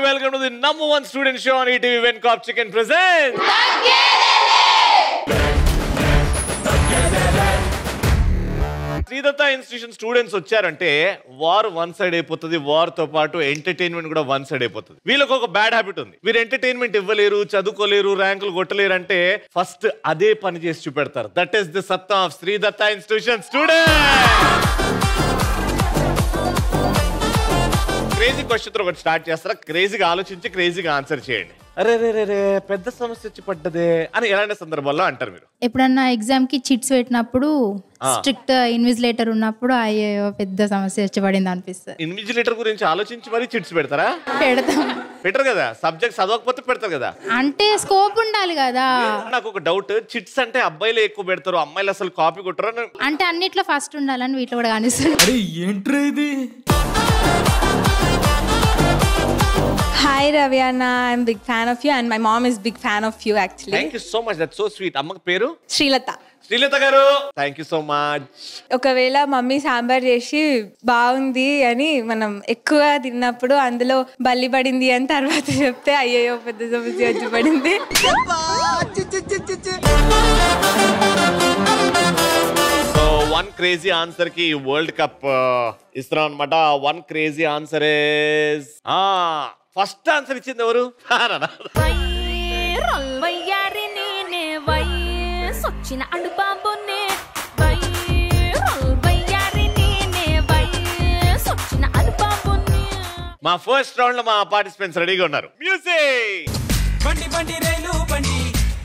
welcome to the #1 student show on ETV when Cop Chicken presents. Sridatta institution students వచ్చారంటే war one side అయిపోతుంది, war తో పాటు entertainment కూడా one side అయిపోతుంది. వీళ్ళకి ఒక బ్యాడ్ హ్యాబిట్ ఉంది, వీరు ఎంటర్టైన్మెంట్ ఇవ్వలేరు, చదువుకోలేరు, ర్యాంకులు కొట్టలేరు అంటే ఫస్ట్ అదే పని చేసి చూపెడతారు. దట్ ఈస్ ది సత్తా of Sridatta institution students. Crazy question తో ఒకటి స్టార్ట్ చేస్తారా, క్రేజీగా ఆలోచించి క్రేజీగా ఆన్సర్ చేయండి. అరే రే రే రే పెద్ద సమస్య వచ్చి పడ్డదే అని ఎలాంటి సందర్భాల్లో అంటారు మీరు? ఎప్పుడన్నా ఎగ్జామ్ కి చిట్స్ పెట్టినప్పుడు, స్ట్రిక్ట్ ఇన్విజిలేటర్ ఉన్నప్పుడు అయ్యో పెద్ద సమస్య వచ్చి పడింది అనిపిస్తుంది. ఇన్విజిలేటర్ గురించి ఆలోచించి మరి చిట్స్ పెడతారా? పెట్టరు కదా, సబ్జెక్ట్ చదవకపోతే పెడతారు కదా. అంటే స్కోప్ ఉండాలి కదా. నాకు ఒక డౌట్, చిట్స్ అంటే అబ్బాయిలు ఎక్కువ పెడతారు, అమ్మాయిలు అసలు కాపీ కొట్టరు అంటే అన్నిట్లో ఫస్ట్ ఉండాలని వీటిలో కూడా కనిపిస్తుంది. Entry? Hi Raviana, I'm big fan of you and my mom is big fan of you actually. Thank you so much, that's so sweet. అమ్మకి పేరు శ్రీలత. శ్రీలత గారు, థ్యాంక్ యూ సో మచ్. ఒకవేళ మమ్మీ సాంబార్ చేసి బాగుంది అని మనం ఎక్కువ తిన్నప్పుడు అందులో బల్లి పడింది అని తర్వాత చెప్తే అయ్యో పెద్ద సమస్య వచ్చి పడింది. వన్ క్రేజీ ఆన్సర్ కి వరల్డ్ కప్ ఇస్తున్నాం అనమాట. One crazy answer is, first answer ఇచ్చింది ఎవరు? మా ఫస్ట్ రౌండ్ లో మా పార్టిసిపెంట్స్ రెడీగా ఉన్నారు. మ్యూజిక్. బండి బండి రైలు బండి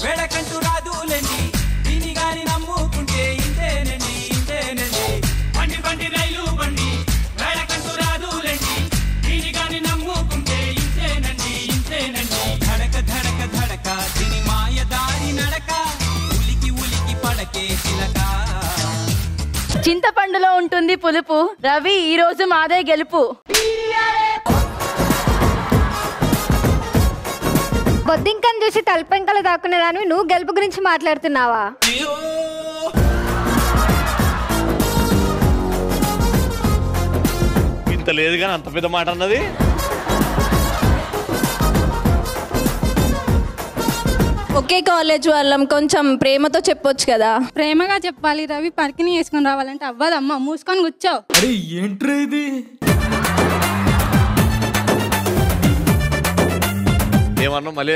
వేడకంటూ రాదులేండి, దీని గాని నమ్ముకుంటే ఇంతేనండి ఇంతేనండి. బండి బండి రైలు బండి వేడకంటూ రాదులేండి, దీని గాని నమ్ముకుంటే ఇంతేనండి ఇంతేనండి. ధడక ధడక ధడక దీని మాయదారి నడక, ఉలికి ఉలికి పడకే చిలక. చింతపండులో ఉంటుంది పులుపు, రవి ఈ రోజు మాదే గెలుపు. బొద్దింకని చూసి తలపెంకలు దాక్కునే దానివి నువ్వు గెలుపు గురించి మాట్లాడుతున్నావా? ఇంత లేదు కానీ అంత పెద్ద మాట అన్నది. ఒకే కాలేజ్ వాళ్ళం, కొంచెం ప్రేమతో చెప్పొచ్చు కదా. ప్రేమగా చెప్పాలి, రవి పరికిని వేసుకొని రావాలంటే అవ్వదమ్మా, మూసుకొని కూర్చో. అరే ఏంట్రీ ఇది? ఏమన్నా మళ్ళీ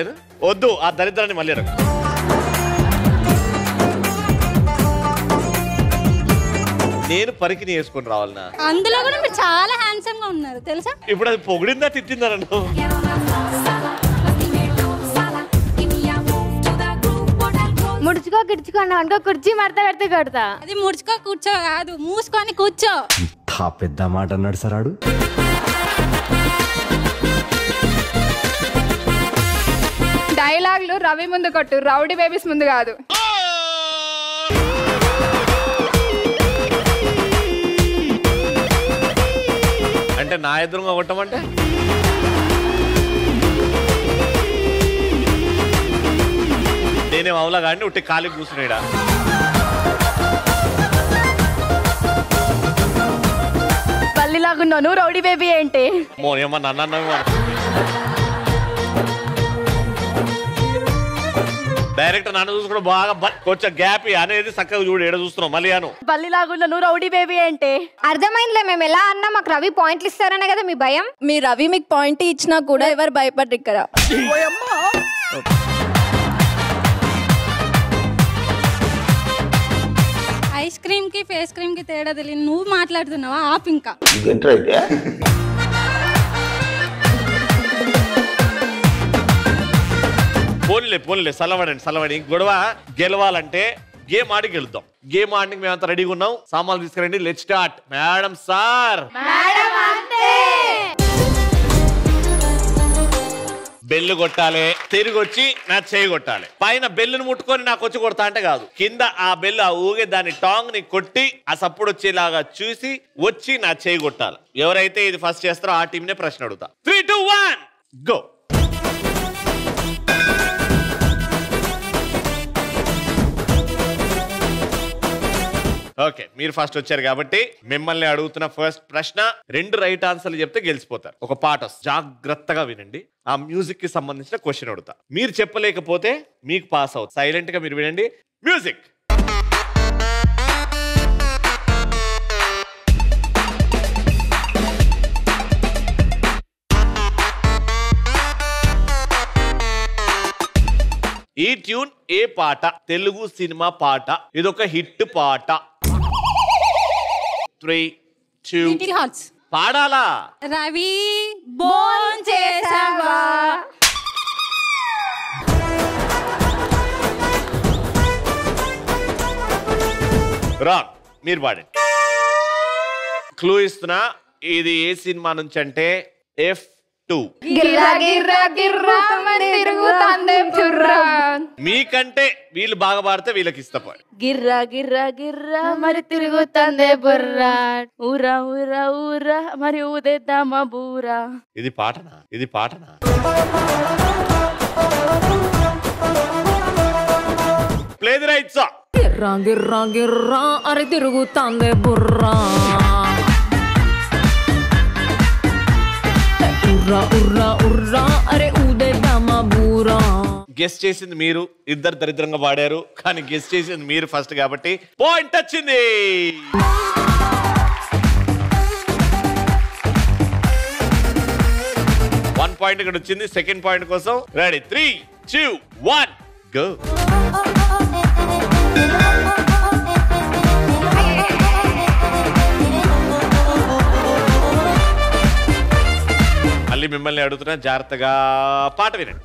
వద్దు, ఆ దరిద్రాన్ని మళ్ళీ నేను పరికిని వేసుకొని రావాలనా? అందులో కూడా మీరు చాలా హ్యాండ్సమ్ గా ఉన్నారు తెలుసా. ఇప్పుడు అది పొగిడిందా తిట్టిందా నన్ను? ముడుచుకో గిడుచుకున్నావు అనుకో, కుర్చీ మడత పెడితే కొడతా. అది ముడుచుకో కూర్చో కాదు, మూసుకొని కూర్చో. పెద్ద మాట అన్నాడు సరాడు. డైలాగులు రవి ముందు కొట్టు, రౌడీ బేబీస్ ముందు కాదు. అంటే నా ఎదురుగా కొట్టమంటే నేనేం అవలా కానీ ఉట్టి ఖాళీ కూర్చున్నాడా? బల్లిలాగున్నావు నువ్వు, రౌడీ బేబీ ఏంటి? ఏమన్నా అన్నా డైరెక్ట్ నన్ను చూసుకుని బాగా కొంచెం గ్యాప్ అనేది చక్కగా చూడు, ఎడ చూస్తున్నావు మళ్ళీ అను. బల్లిలాగున్నా నువ్వు, రౌడీ బేబీ ఏంటి? అర్థమైందిలే, మేము ఎలా అన్నా మాకు రవి పాయింట్లు ఇస్తారనే కదా మీ భయం. మీ రవి మీకు పాయింట్ ఇచ్చినా కూడా ఎవరు భయపడ్రు ఇక్కడ. ఐస్ క్రీమ్ కి ఫేస్ క్రీమ్ కి తేడా తెలియదు నువ్వు మాట్లాడుతున్నావా? ఆపు ఇంకా. పోన్లే సలవడండి. గొడవ గెలవాలంటే గేమ్ ఆడి గెలుద్దాం. గేమ్ ఆడికి మేమంతా రెడీగా ఉన్నాం. సామాన్లు తీసుకురండి, let's start. Madam sir, bell కొట్టాలి, తిరిగి వచ్చి నా చేయి కొట్టాలి. పైన బెల్లును ముట్టుకొని నాకు వచ్చి కొడతా అంటే కాదు, కింద ఆ బెల్లు ఆ ఊగే దాని టాంగ్ ని కొట్టి ఆ సప్పుడు వచ్చేలాగా చూసి వచ్చి నా చేయి కొట్టాలి. ఎవరైతే ఇది ఫస్ట్ చేస్తారో ఆ టీం నే ప్రశ్న అడుగుతా. 3, 2, 1 గో. ఓకే, మీరు ఫస్ట్ వచ్చారు కాబట్టి మిమ్మల్ని అడుగుతున్న ఫస్ట్ ప్రశ్న 2 రైట్ ఆన్సర్లు చెప్తే గెలిచిపోతారు. ఒక పాట జాగ్రత్తగా వినండి. ఆ మ్యూజిక్ కి సంబంధించిన క్వశ్చన్ అడుగుతా. మీరు చెప్పలేకపోతే మీకు పాస్ అవుతుంది. సైలెంట్ గా మీరు వినండి. మ్యూజిక్. ఈ ట్యూన్ ఏ పాట? తెలుగు సినిమా పాట. ఇదొక హిట్ పాట. 3, 2 పాడాలా? రవి బోన్ చేసావా? రాంగ్. మీరు పాడండి. క్లూ ఇస్తున్నా, ఇది ఏ సినిమా నుంచి అంటే F2. గిర్రా గిర్రా గిర్రా మరి తిరుగుతాందే బుర్రా. మీకంటే వీళ్ళు బాగా పాడితే వీళ్ళకి ఇస్తా. గిర్రా గిర్రా గిర్రా మరి తిరుగుతందే బుర్రా, ఊరా ఊరా ఊరా మరి ఊదేద్దామా బూరా. ఇది పాటనా? ఇది పాటనా? Play the right song. గిర్రా గిర్రా గిర్రా అరే తిరుగుతాందే బుర్రా, ఉర్రా ఉర్రా ఉర్రా అరే ఊదేద్దామా బూరా. గెస్ చేసింది మీరు, ఇద్దరు దరిద్రంగా పాడారు, కానీ గెస్ చేసింది మీరు ఫస్ట్ కాబట్టి పాయింట్ వచ్చింది. వన్ పాయింట్ ఇక్కడ వచ్చింది. సెకండ్ పాయింట్ కోసం రెడీ. 3, 2, 1 గో. మళ్ళీ మిమ్మల్ని అడుగుతున్నా, జాగ్రత్తగా పాట వినండి.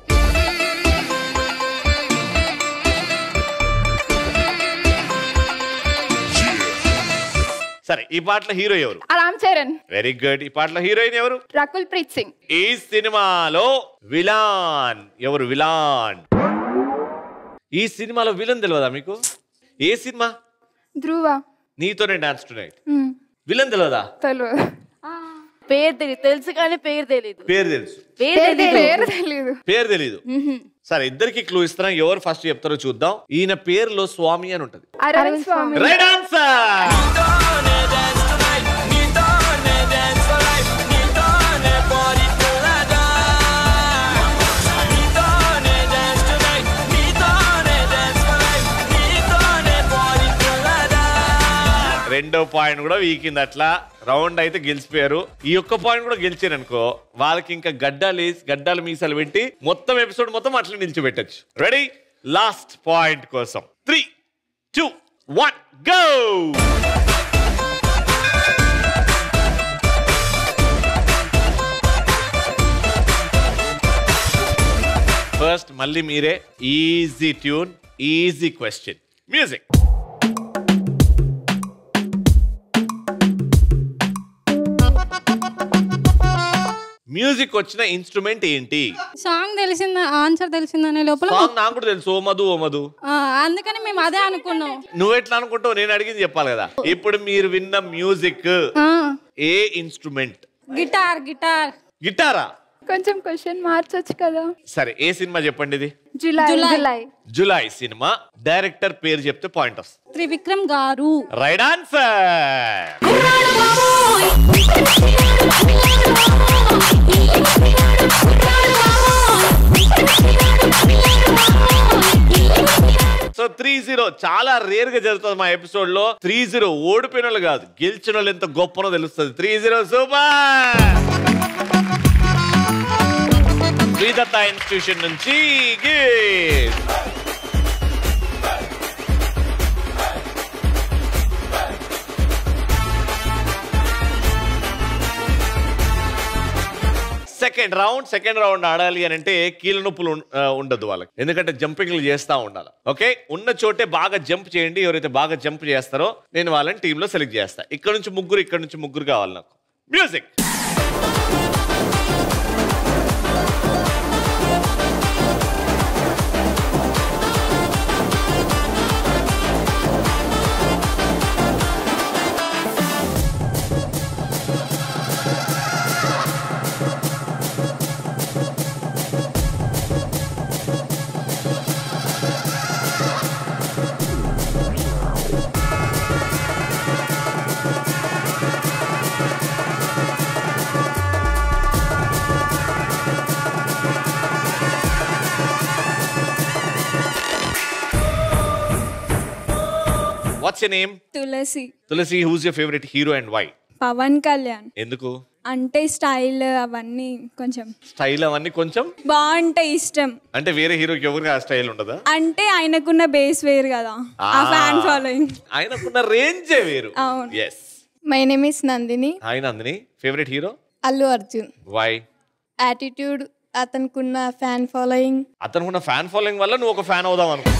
సరే, ఈ పాటలో హీరో ఎవరు? రామ్ చరణ్. Very good. ఈ పాటలో హీరోయిన్ ఎవరు? రకుల్ ప్రీత్ సింగ్. ఈ సినిమాలో విలాన్ ఎవరు? విలాన్. ఈ సినిమాలో విలన్ తెలియదా మీకు? ఏ సినిమా? ధ్రువ. నీతోనే డాన్స్ టు నైట్. విలన్ తెలియదా? తెలియదు. పేరు తెలియదు, తెలుసు కానీ పేరు తెలీదు. పేరు తెలుసు, పేరు తెలీదు. పేరు తెలీదు. సరే, ఇద్దరికి క్లూ ఇస్తున్నా. ఎవరు ఫస్ట్ చెప్తారో చూద్దాం. ఈయన పేరులో స్వామి అని ఉంటది. అరవింద్ స్వామి. Right answer. రెండో పాయింట్ కూడా వీకింది. అట్లా రౌండ్ అయితే గెలిచిపోయారు. ఈ ఒక్క పాయింట్ కూడా గెలిచారు అనుకో, వాళ్ళకి ఇంకా గడ్డాలు మీసాలు పెట్టి మొత్తం ఎపిసోడ్ మొత్తం అట్లా నిలిచిపెట్టచ్చు. రెడీ? లాస్ట్ పాయింట్ కోసం 3, 2, 1 గో. ఫస్ట్ మళ్ళీ మీరే. Easy tune, easy question. Music. Music వచ్చిన ఇన్స్ట్రుమెంట్ ఏంటి? సాంగ్ తెలిసిందా? ఆన్సర్ తెలిసిందనే లోపల సాంగ్ నాకు కూడా తెలుసు. ఓ మధు ఓ మధు. అందుకని మేము అదే అనుకున్నాం. నువ్వు ఎట్లా అనుకుంటావు? నేను అడిగింది చెప్పాలి కదా. ఇప్పుడు మీరు విన్న మ్యూజిక్ ఏ ఇన్స్ట్రుమెంట్? గిటార్. గిటారా? కొంచెం క్వశ్చన్ మార్చొచ్చు కదా. సరే, ఏ సినిమా చెప్పండి ఇది? July cinema. డైరెక్టర్ పేరు చెప్తే పాయింట్ వస్తుంది. త్రివిక్రమ్ గారు. Right answer. సో 3-0 చాలా రేర్ గా జరుగుతుంది మా ఎపిసోడ్ లో. 3-0 ఓడిపోయిన వాళ్ళు కాదు, గెలిచిన వాళ్ళు ఎంత గొప్పనో తెలుస్తుంది. 3-0 సూపర్. శ్రీదత్త ఇన్స్టిట్యూషన్ నుంచి సెకండ్ రౌండ్ ఆడాలి అని అంటే కీళ్ళ నొప్పులు ఉండదు వాళ్ళకి, ఎందుకంటే జంపింగ్లు చేస్తూ ఉండాలి. ఓకే, ఉన్న చోటే బాగా జంప్ చేయండి. ఎవరైతే బాగా జంప్ చేస్తారో నేను వాళ్ళని టీంలో సెలెక్ట్ చేస్తా. ఇక్కడ నుంచి ముగ్గురు కావాలి నాకు. Music. What's your name? Tulasi. Tulasi, who's your favourite hero and why? Pawan Kalyan. ఎందుకు? అంటే స్టైల్ అవన్నీ కొంచెం బాగుంటాయి, ఇష్టం. అంటే వేరే హీరోకి ఎవరికి ఆ స్టైల్ ఉండదా? అంటే ఆయనకున్న బేస్ వేరు కదా, ఆ ఫ్యాన్ ఫాలోయింగ్. ఆయనకున్న రేంజే వేరు. అవును. yes. My name is Nandini. Hi Nandini. Favourite hero? Allu Arjun. Why? Attitude, అతనుకున్న ఫ్యాన్ ఫాలోయింగ్. అతనుకున్న ఫ్యాన్ ఫాలోయింగ్ వల్ల నువ్వు ఒక ఫ్యాన్ అవుదాం అనుకో.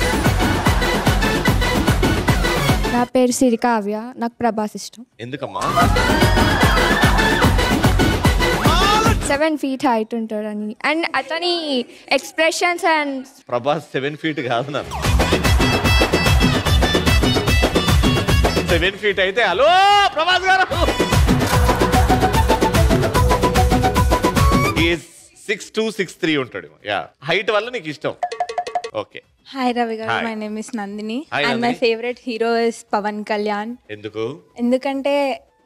నా పేరు సిరికావ్య, నాకు ప్రభాస్ ఇష్టం. ఎందుకమ్మా? 7 feet హైట్ ఉంటాడని, అండ్ అతని ఎక్స్ప్రెషన్స్ అండ్. ప్రభాస్ 7 feet కాదు నన్ను. 7 feet అయితే హలో ప్రభాస్ గారు. 6'2", 6'3" ఉంటాడు. యా, హైట్ వల్ల నీకు ఇష్టం. Okay. Hi Ravi garu, my name is Nandini Hi, and my Nandini. Favourite hero is Pawan Kalyan. ఎందుకు? ఎందుకంటే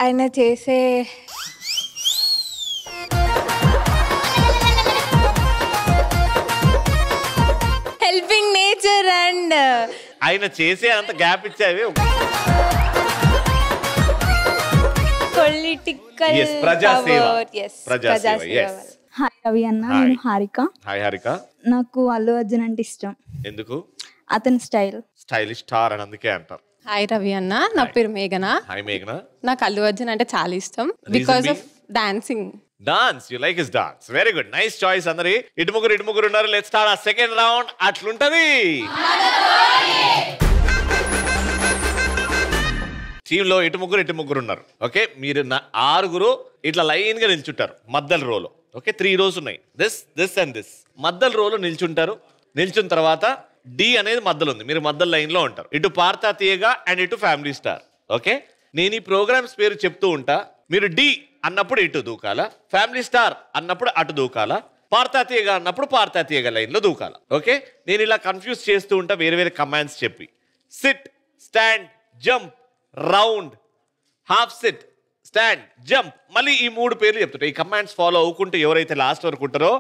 ఆయన చేసే హెల్పింగ్ నేచర్ అండ్ ఆయన చేసే అంత గ్యాప్ ఇచ్చేవి. పొలిటికల్ Yes, ప్రజాసేవ. ప్రజాసేవ, yes. హాయ్ రవి అన్న, నేను హారిక. హాయ్ హారిక. నాకు అల్లు అర్జున్ అంటే ఇష్టం. ఎందుకు? అతని స్టైల్. స్టైలిష్ స్టార్ అని అందుకే అంటారు. హాయ్ రవి అన్న, నా పేరు మేఘన. హాయ్ మేఘన. నాకు అల్లు అర్జున్ అంటే చాలా ఇష్టం because of dancing. Dance, you like his dance. Very good, nice choice. అందరి ఇటు ముగ్గురు ఉన్నారు. లెట్స్ స్టార్ట్ ఆ సెకండ్ రౌండ్. అట్లుంటది. టీమ్ లో ఇటు ముగ్గురు ఉన్నారు. ఓకే, మీరు 6 ఇట్లా లైన్ గా నిల్చుంటారు మద్దల రోలో. ఓకే, 3 rows ఉన్నాయి. This and this. మద్దల రోలో నిల్చుంటారు. నిల్చున్న తర్వాత డి అనేది మద్దలు ఉంది, మీరు మద్దల లైన్ లో ఉంటారు. ఇటు పార్తా తీయగా అండ్ ఇటు ఫ్యామిలీ స్టార్. ఓకే, నేను ఈ ప్రోగ్రామ్స్ పేరు చెప్తూ ఉంటా. మీరు డి అన్నప్పుడు ఇటు దూకాల, ఫ్యామిలీ స్టార్ అన్నప్పుడు అటు దూకాల, పార్తా తీయగా అన్నప్పుడు పార్తా తీయగా లైన్ లో దూకాల. ఓకే, నేను ఇలా కన్ఫ్యూజ్ చేస్తూ ఉంటా వేరే కమాండ్స్ చెప్పి. SIT, stand, jump, round, half SIT, stand, jump. మళ్ళీ ఈ 3 పేర్లు చెప్తుంటా. ఈ కమాండ్స్ ఫాలో అవ్వకుంటూ ఎవరైతే లాస్ట్ వరకు ఉంటారో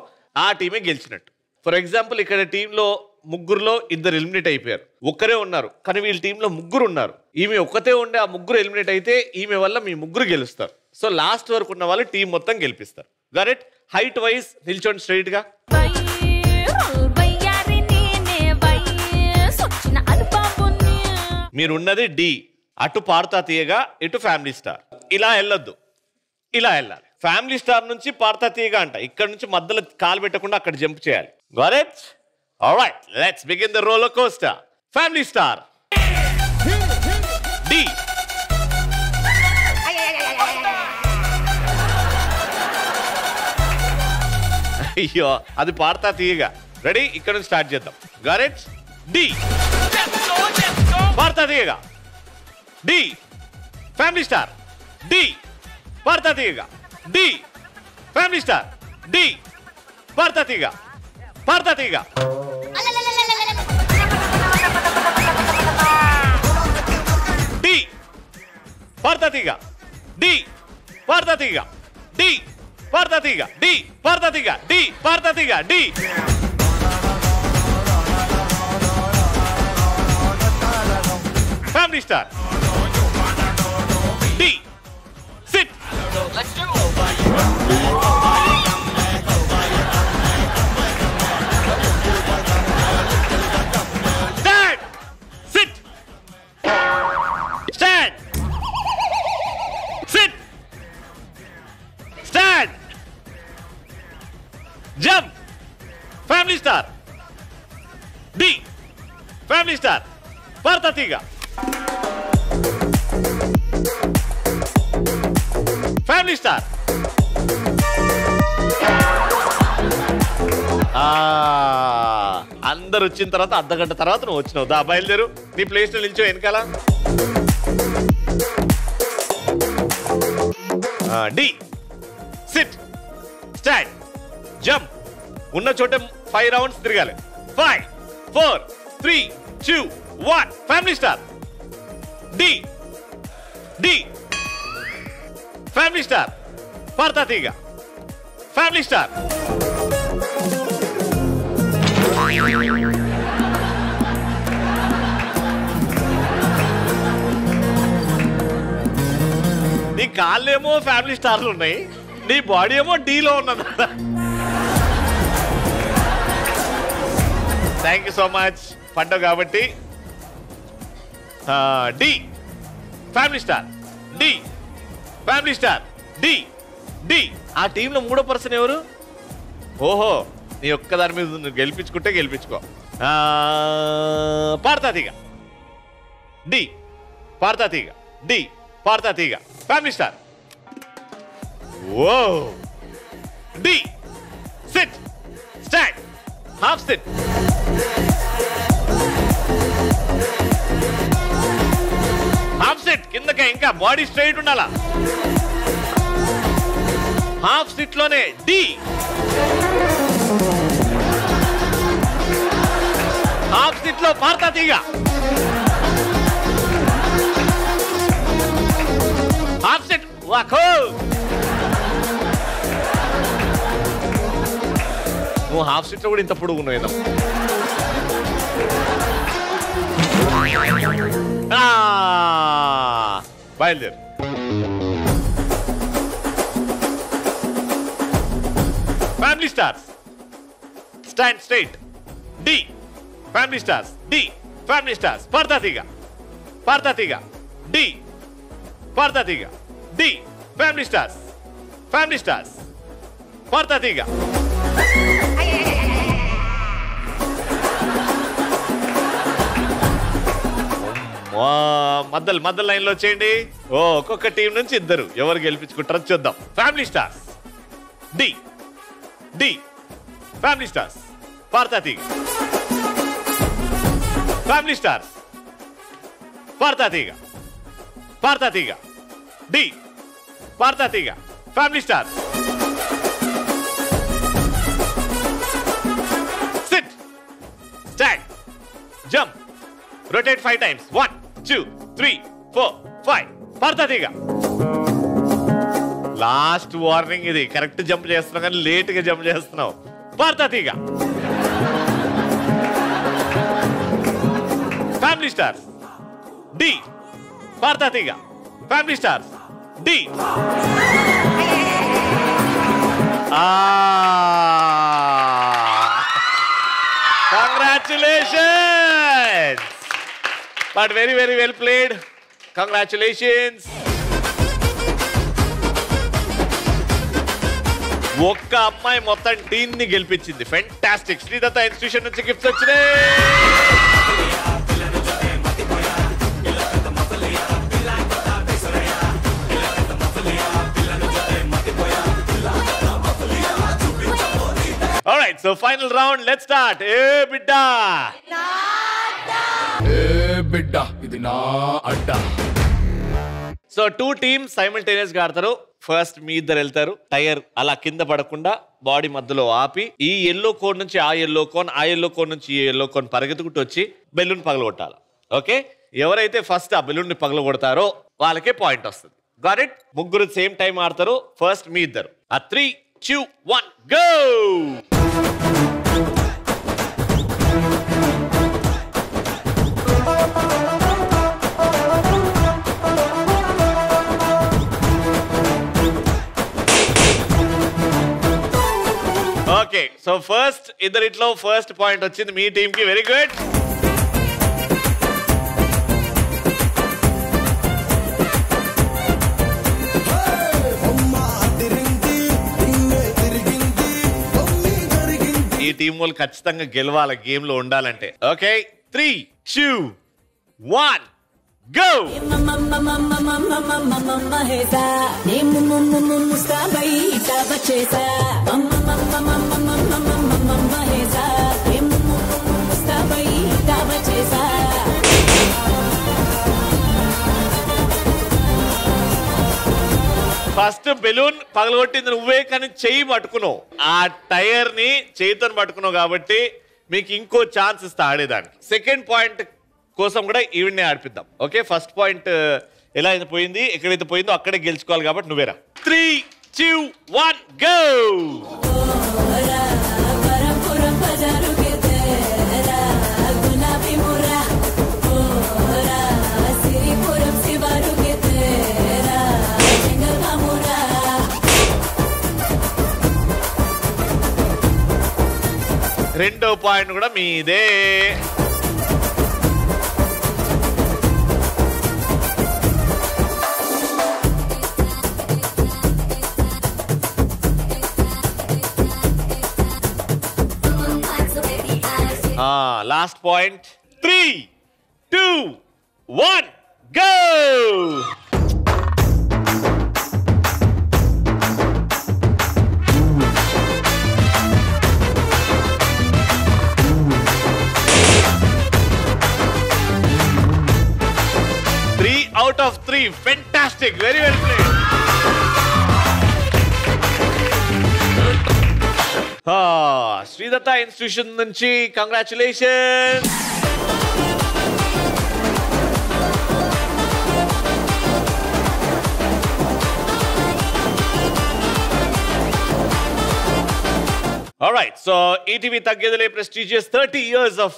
ఆ టీమే గెలిచినట్టు. ఫర్ ఎగ్జాంపుల్, ఇక్కడ టీంలో 3లో 2 ఎలిమినేట్ అయిపోయారు. ఒక్కరే ఉన్నారు, కానీ వీళ్ళ టీంలో 3 ఉన్నారు. ఈమె ఒక్కతే ఉండే ఆ 3 ఎలిమినేట్ అయితే ఈమె వల్ల మీ 3 గెలుస్తారు. సో లాస్ట్ వరకు ఉన్న వాళ్ళు టీం మొత్తం గెలిపిస్తారు. Got it? హైట్ వైజ్ నిల్చోండి స్ట్రైట్ గా. మీరున్నది డి, అటు పార్తా తీయగా ఇటు ఫ్యామిలీ స్టార్. ఇలా వెళ్ళొద్దు, ఇలా వెళ్ళాలి. ఫ్యామిలీ స్టార్ నుంచి పార్తా తీయగా అంట, ఇక్కడ నుంచి మధ్యలో కాలు పెట్టకుండా అక్కడ జంప్ చేయాలి. Got it? Alright, let's begin the roller coaster. Family star D. అయ్యో, అది పార్తా తీయగా. రెడీ? ఇక్కడ నుంచి స్టార్ట్ చేద్దాం. Got it? డి, పార్తా తీయగా. D, family star. డి, పార్తా తీయగా. D, family star. డి, పార్తా తీయగా. పార్తా తీయగా. డి, పార్తా తీయగా. డి, పార్తా తీయగా. డి, పార్తా తీయగా. డి, పార్తా తీయగా. డి, పార్తా తీయగా. D. Family star. D, sit. Stand. Sit. Stand. Sit. Stand. Jump. Family star. D. Family star. Partha Tiga. Family star. అందరు వచ్చిన తర్వాత అర్ధగంట తర్వాత నువ్వు వచ్చినావు. దా బయలుదేరు, నీ ప్లేస్ లో నిల్చో వెనకాల. D, sit, stand, jump. ఉన్న చోట 5 rounds తిరగాలి. 5, 4, 3, 2, 1. Family star. D, D, family star. పార్తా తీగ. Family star. కాళ్ళేమో ఫ్యామిలీ స్టార్లు ఉన్నాయి, నీ బాడీ ఏమో డీలో ఉన్నది. Thank you so much. పడ్డావు కాబట్టి D family star, D family star, D D. ఆ టీంలో 3వ పర్సన్ ఎవరు? ఓహో, నీ ఒక్కదాని మీద నువ్వు గెలిపించుకుంటే గెలిపించుకో. పాడతాతీగ, డి పాడతాతీగ, డి పాడతాతీగ ఫ్యామిలీ స్టార్. ఓ D sit stand half sit. Half sit కిందకే, ఇంకా బాడీ స్ట్రైట్ ఉండాలా. హాఫ్ సిట్ లోనే డి. హాఫ్ సిట్ లో పాడతాతీగ. Half SIT వాకో. నువ్వు హాఫ్ సిట్ లో కూడా ఇంత పొడుగు ఉన్నావు. బయలుదేరు. Family stars stand straight, D family stars, D family stars. పాడతాతీగ, పాడతాతీగ, డి పాడతాతీగ, D family stars, family stars పాడతాతీగ. మధ్య లైన్ లో చేయండి. ఒక్కొక్క టీం నుంచి ఇద్దరు, ఎవరు గెలిపించుకుంటారో చూద్దాం. Family stars, D D family stars పాడతాతీగ. ఫ్యామిలీ స్టార్స్ పాడతాతీగ, పాడతాతీగ, డి పాడతాతీగ family stars. Sit stand jump rotate 5 times. 1 2 3 4 5. పాడతాతీగ. లాస్ట్ వార్నింగ్ ఇది. కరెక్ట్ జంప్ చేస్తున్నావు కానీ లేట్ గా జంప్ చేస్తున్నావు. పాడతాతీగ. ఫ్యామిలీ స్టార్స్, డి పాడతాతీగ. Family stars, D. Congratulations! But very well played. Congratulations. ఒక్క అమ్మాయి మొత్తం టీం ని గెలిపించింది. ఫెంటాస్టిక్. శ్రీదత్త ఇన్స్టిట్యూషన్ నుంచి గిఫ్ట్స్ వచ్చినాయి. All right, so final round. Let's start. Hey, bidda. Hey, bidda. Idi na adda. So, 2 teams simultaneous గా ఆడతారు. ఫస్ట్ మీ ఇద్దరు వెళ్తారు. టైర్ అలా కింద పడకుండా బాడీ మధ్యలో ఆపి ఈ ఎల్లో కోన్ నుంచి ఆ ఎల్లో కోన్, ఆ ఎల్లో కోన్ నుంచి ఈ ఎల్లో కోన్ పరిగెత్తుకుంటూ వచ్చి బెలూన్ పగలగొట్టాలి. ఓకే, ఎవరైతే ఫస్ట్ ఆ బెలూన్ ని పగలగొడతారో వాళ్ళకే పాయింట్ వస్తుంది. Got it? ముగ్గురు సేమ్ టైం ఆడతారు. ఫస్ట్ మీ ఇద్దరు. 3 2 1 గో. ఓకే, సో ఫస్ట్ ఇద్దరిట్లో ఫస్ట్ పాయింట్ వచ్చింది మీ టీం కి. Very good. ఈ టీం వాళ్ళు ఖచ్చితంగా గెలవాలి గేమ్ లో ఉండాలంటే. Okay, 3 2 1 go. ఫస్ట్ బెలూన్ పగలగొట్టింది నువ్వే, కానీ చెయ్యి పట్టుకున్నావు. ఆ టైర్ ని చేయితో పట్టుకున్నావు కాబట్టి మీకు ఇంకో ఛాన్స్ ఇస్తా ఆడేదానికి. సెకండ్ పాయింట్ కోసం కూడా ఈవెంట్ ఆడిపిద్దాం. ఓకే, ఫస్ట్ పాయింట్ ఎలా అయితే పోయింది, ఎక్కడైతే పోయిందో అక్కడే గెలుచుకోవాలి కాబట్టి నువ్వేరా. 3 2 1 గో. రెండో పాయింట్ కూడా మీదే. Last point. 3, 2, 1 go. Out of 3. Fantastic. Very well played. Sridatta Institution nunchi congratulations. Alright, so ETV Taggedale prestigious 30 years of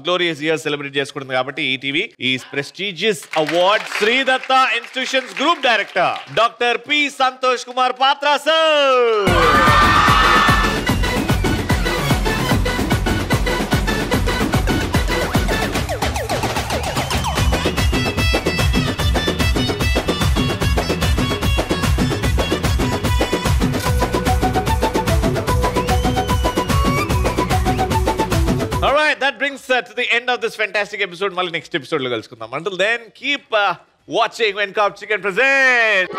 glorious years celebrate చేసుకుంటుంది కాబట్టి ETV is prestigious award Sridatta Institutions Group Director Dr. P. Santosh Kumar Patra sir. Alright, that brings to the end of this fantastic episode. Mali next episode lo kalusukundam. Until then, keep watching when Cop Chicken presents.